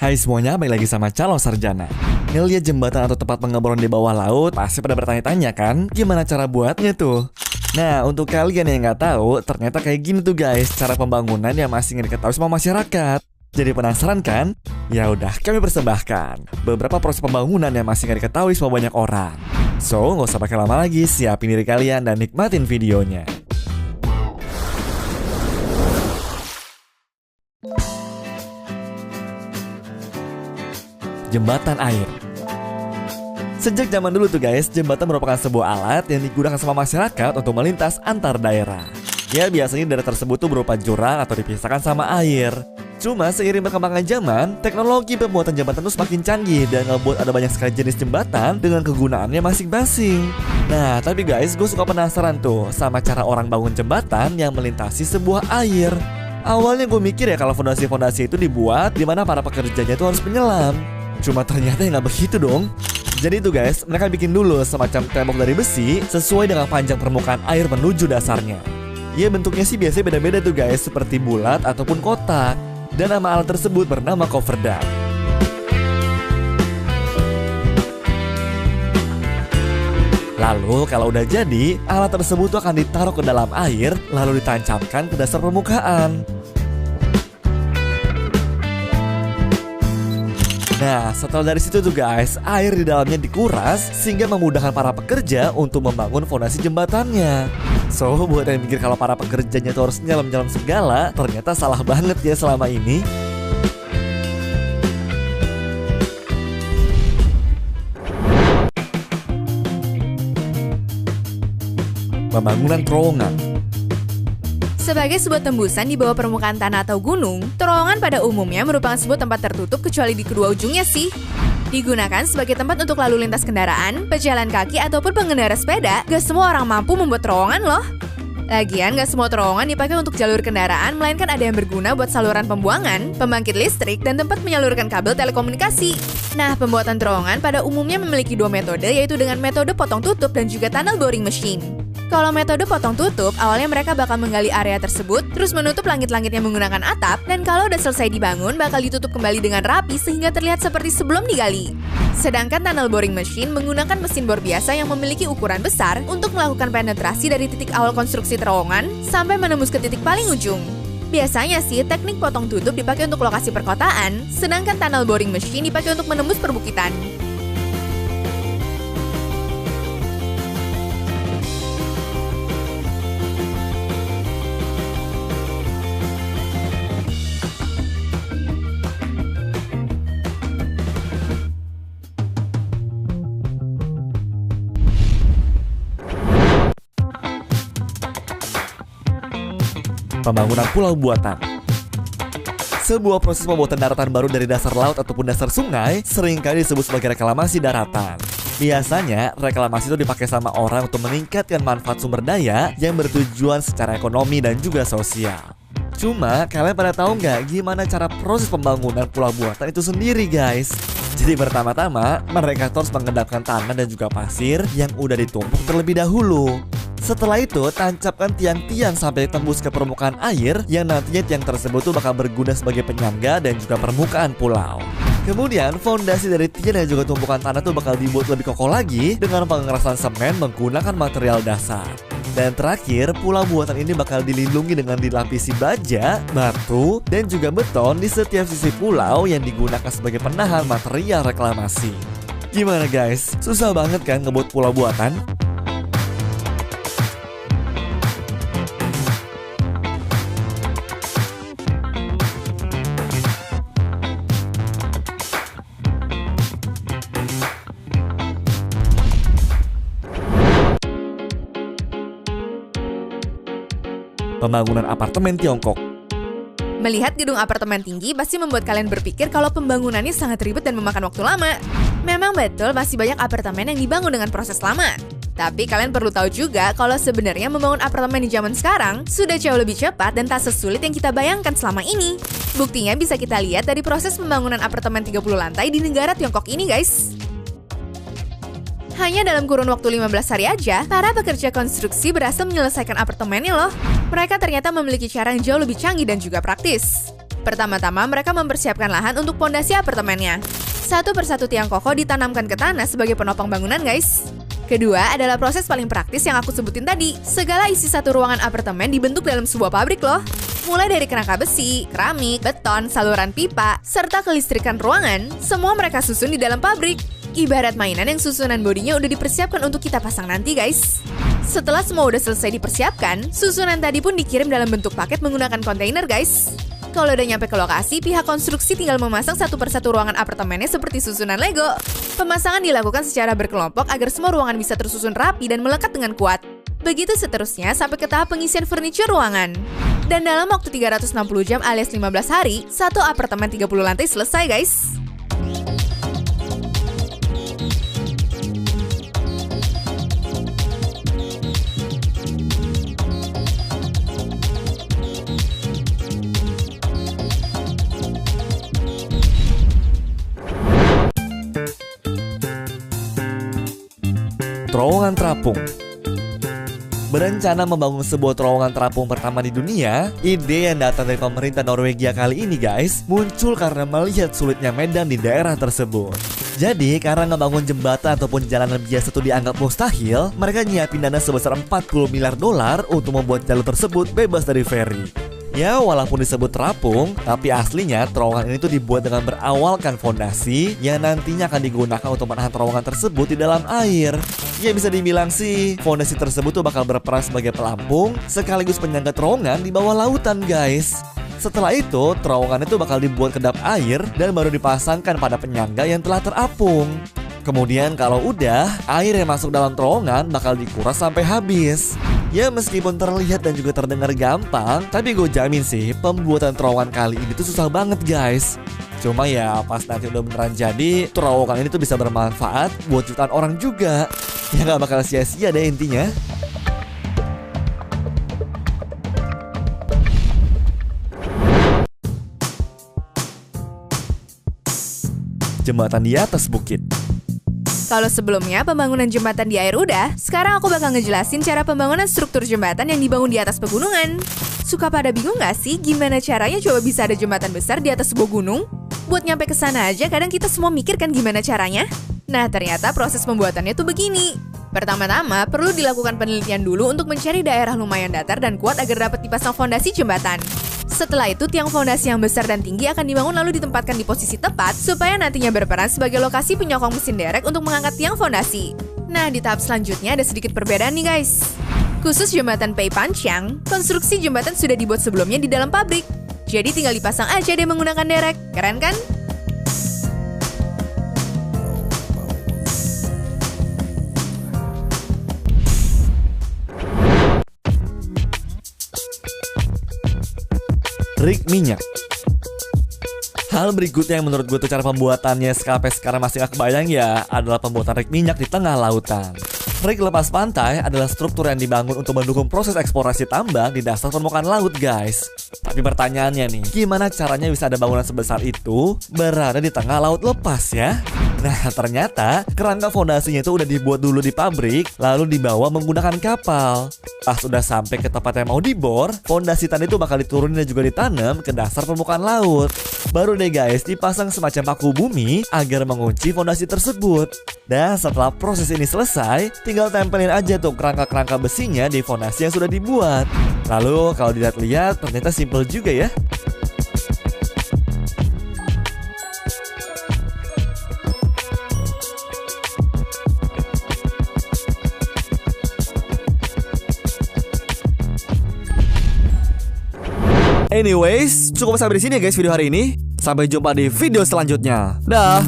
Hai semuanya, balik lagi sama Calon Sarjana. Ngeliat jembatan atau tempat pengeboran di bawah laut, pasti pada bertanya-tanya kan, gimana cara buatnya tuh? Nah, untuk kalian yang nggak tahu, ternyata kayak gini tuh guys, cara pembangunan yang masih nggak diketahui sama masyarakat. Jadi penasaran kan? Ya udah, kami persembahkan beberapa proses pembangunan yang masih nggak diketahui sama banyak orang. So, nggak usah pakai lama lagi, siapin diri kalian dan nikmatin videonya. Jembatan air. Sejak zaman dulu tuh guys, jembatan merupakan sebuah alat yang digunakan sama masyarakat untuk melintas antar daerah. Ya biasanya daerah tersebut tuh berupa jurang atau dipisahkan sama air. Cuma seiring berkembangnya zaman, teknologi pembuatan jembatan tuh semakin canggih dan ngebuat ada banyak sekali jenis jembatan dengan kegunaannya masing-masing. Nah tapi guys, gue suka penasaran tuh sama cara orang bangun jembatan yang melintasi sebuah air. Awalnya gue mikir ya kalau fondasi-fondasi itu dibuat dimana para pekerjanya tuh harus menyelam. Cuma ternyata nggak begitu dong. Jadi itu guys, mereka bikin dulu semacam tembok dari besi sesuai dengan panjang permukaan air menuju dasarnya. Ya bentuknya sih biasanya beda-beda tuh guys, seperti bulat ataupun kotak. Dan nama alat tersebut bernama cover-dam. Lalu kalau udah jadi, alat tersebut tuh akan ditaruh ke dalam air lalu ditancapkan ke dasar permukaan. Nah, setelah dari situ tuh guys, air di dalamnya dikuras sehingga memudahkan para pekerja untuk membangun fondasi jembatannya. So, buat yang mikir kalau para pekerjanya tuh harus nyelam-nyelam segala, ternyata salah banget ya selama ini. Pembangunan terowongan. Sebagai sebuah tembusan di bawah permukaan tanah atau gunung, terowongan pada umumnya merupakan sebuah tempat tertutup kecuali di kedua ujungnya sih. Digunakan sebagai tempat untuk lalu lintas kendaraan, pejalan kaki, ataupun pengendara sepeda. Gak semua orang mampu membuat terowongan loh. Lagian gak semua terowongan dipakai untuk jalur kendaraan, melainkan ada yang berguna buat saluran pembuangan, pembangkit listrik, dan tempat menyalurkan kabel telekomunikasi. Nah, pembuatan terowongan pada umumnya memiliki dua metode, yaitu dengan metode potong tutup dan juga tunnel boring machine. Kalau metode potong tutup, awalnya mereka bakal menggali area tersebut, terus menutup langit-langitnya menggunakan atap, dan kalau udah selesai dibangun, bakal ditutup kembali dengan rapi sehingga terlihat seperti sebelum digali. Sedangkan tunnel boring machine menggunakan mesin bor biasa yang memiliki ukuran besar untuk melakukan penetrasi dari titik awal konstruksi terowongan sampai menembus ke titik paling ujung. Biasanya sih, teknik potong tutup dipakai untuk lokasi perkotaan, sedangkan tunnel boring machine dipakai untuk menembus perbukitan. Pembangunan pulau buatan. Sebuah proses pembuatan daratan baru dari dasar laut ataupun dasar sungai seringkali disebut sebagai reklamasi daratan. Biasanya, reklamasi itu dipakai sama orang untuk meningkatkan manfaat sumber daya yang bertujuan secara ekonomi dan juga sosial. Cuma, kalian pada tahu nggak gimana cara proses pembangunan pulau buatan itu sendiri guys? Jadi pertama-tama, mereka harus mengendapkan tanah dan juga pasir yang udah ditumpuk terlebih dahulu. Setelah itu, tancapkan tiang-tiang sampai tembus ke permukaan air yang nantinya tiang tersebut tuh bakal berguna sebagai penyangga dan juga permukaan pulau. Kemudian, fondasi dari tiang dan juga tumpukan tanah tuh bakal dibuat lebih kokoh lagi dengan pengerasan semen menggunakan material dasar. Dan terakhir, pulau buatan ini bakal dilindungi dengan dilapisi baja, batu, dan juga beton di setiap sisi pulau yang digunakan sebagai penahan material reklamasi. Gimana guys? Susah banget kan ngebuat pulau buatan? Pembangunan apartemen Tiongkok. Melihat gedung apartemen tinggi pasti membuat kalian berpikir kalau pembangunannya sangat ribet dan memakan waktu lama. Memang betul masih banyak apartemen yang dibangun dengan proses lama. Tapi kalian perlu tahu juga kalau sebenarnya membangun apartemen di zaman sekarang sudah jauh lebih cepat dan tak sesulit yang kita bayangkan selama ini. Buktinya bisa kita lihat dari proses pembangunan apartemen 30 lantai di negara Tiongkok ini guys. Hanya dalam kurun waktu 15 hari aja, para pekerja konstruksi berhasil menyelesaikan apartemennya loh. Mereka ternyata memiliki cara yang jauh lebih canggih dan juga praktis. Pertama-tama mereka mempersiapkan lahan untuk pondasi apartemennya. Satu persatu tiang kokoh ditanamkan ke tanah sebagai penopang bangunan, guys. Kedua adalah proses paling praktis yang aku sebutin tadi. Segala isi satu ruangan apartemen dibentuk dalam sebuah pabrik loh. Mulai dari kerangka besi, keramik, beton, saluran pipa, serta kelistrikan ruangan, semua mereka susun di dalam pabrik. Ibarat mainan yang susunan bodinya udah dipersiapkan untuk kita pasang nanti, guys. Setelah semua udah selesai dipersiapkan, susunan tadi pun dikirim dalam bentuk paket menggunakan kontainer, guys. Kalau udah nyampe ke lokasi, pihak konstruksi tinggal memasang satu persatu ruangan apartemennya seperti susunan Lego. Pemasangan dilakukan secara berkelompok agar semua ruangan bisa tersusun rapi dan melekat dengan kuat. Begitu seterusnya sampai ke tahap pengisian furniture ruangan. Dan dalam waktu 360 jam alias 15 hari, satu apartemen 30 lantai selesai, guys. Terowongan terapung. Berencana membangun sebuah terowongan terapung pertama di dunia, ide yang datang dari pemerintah Norwegia kali ini, guys, muncul karena melihat sulitnya medan di daerah tersebut. Jadi, karena ngebangun jembatan ataupun jalan biasa itu dianggap mustahil, mereka nyiapin dana sebesar 40 miliar dolar untuk membuat jalur tersebut bebas dari ferry. Ya, walaupun disebut terapung, tapi aslinya terowongan ini tuh dibuat dengan berawalkan fondasi yang nantinya akan digunakan untuk menahan terowongan tersebut di dalam air. Ya, bisa dibilang sih, fondasi tersebut tuh bakal berperan sebagai pelampung sekaligus penyangga terowongan di bawah lautan, guys. Setelah itu, terowongan itu bakal dibuat kedap air dan baru dipasangkan pada penyangga yang telah terapung. Kemudian kalau udah, air yang masuk dalam terowongan bakal dikuras sampai habis. Ya, meskipun terlihat dan juga terdengar gampang, tapi gue jamin sih pembuatan terowongan kali ini tuh susah banget, guys. Cuma ya pas nanti udah beneran jadi, terowongan ini tuh bisa bermanfaat buat jutaan orang juga. Ya gak bakal sia-sia deh intinya. Jembatan di atas bukit. Kalau sebelumnya pembangunan jembatan di air udah, sekarang aku bakal ngejelasin cara pembangunan struktur jembatan yang dibangun di atas pegunungan. Suka pada bingung gak sih gimana caranya coba bisa ada jembatan besar di atas sebuah gunung? Buat nyampe ke sana aja kadang kita semua mikir kan gimana caranya? Nah, ternyata proses pembuatannya tuh begini. Pertama-tama, perlu dilakukan penelitian dulu untuk mencari daerah lumayan datar dan kuat agar dapat dipasang fondasi jembatan. Setelah itu, tiang fondasi yang besar dan tinggi akan dibangun lalu ditempatkan di posisi tepat supaya nantinya berperan sebagai lokasi penyokong mesin derek untuk mengangkat tiang fondasi. Nah, di tahap selanjutnya ada sedikit perbedaan nih, guys. Khusus jembatan Pei Panchang, konstruksi jembatan sudah dibuat sebelumnya di dalam pabrik. Jadi tinggal dipasang aja deh menggunakan derek. Keren kan? Rig minyak. Hal berikutnya yang menurut gue tuh cara pembuatannya sampai sekarang masih gak kebayang ya adalah pembuatan rig minyak di tengah lautan. Rig lepas pantai adalah struktur yang dibangun untuk mendukung proses eksplorasi tambang di dasar permukaan laut, guys. Tapi pertanyaannya nih, gimana caranya bisa ada bangunan sebesar itu berada di tengah laut lepas ya? Nah, ternyata kerangka fondasinya itu udah dibuat dulu di pabrik, lalu dibawa menggunakan kapal. Pas udah sampai ke tempat yang mau dibor, fondasi tadi itu bakal diturunin dan juga ditanam ke dasar permukaan laut. Baru deh guys, dipasang semacam paku bumi agar mengunci fondasi tersebut. Dan setelah proses ini selesai, tinggal tempelin aja tuh kerangka-kerangka besinya di fondasi yang sudah dibuat. Lalu kalau dilihat-lihat, ternyata simple juga ya. Anyways, cukup sampai di sini ya guys video hari ini. Sampai jumpa di video selanjutnya. Dah.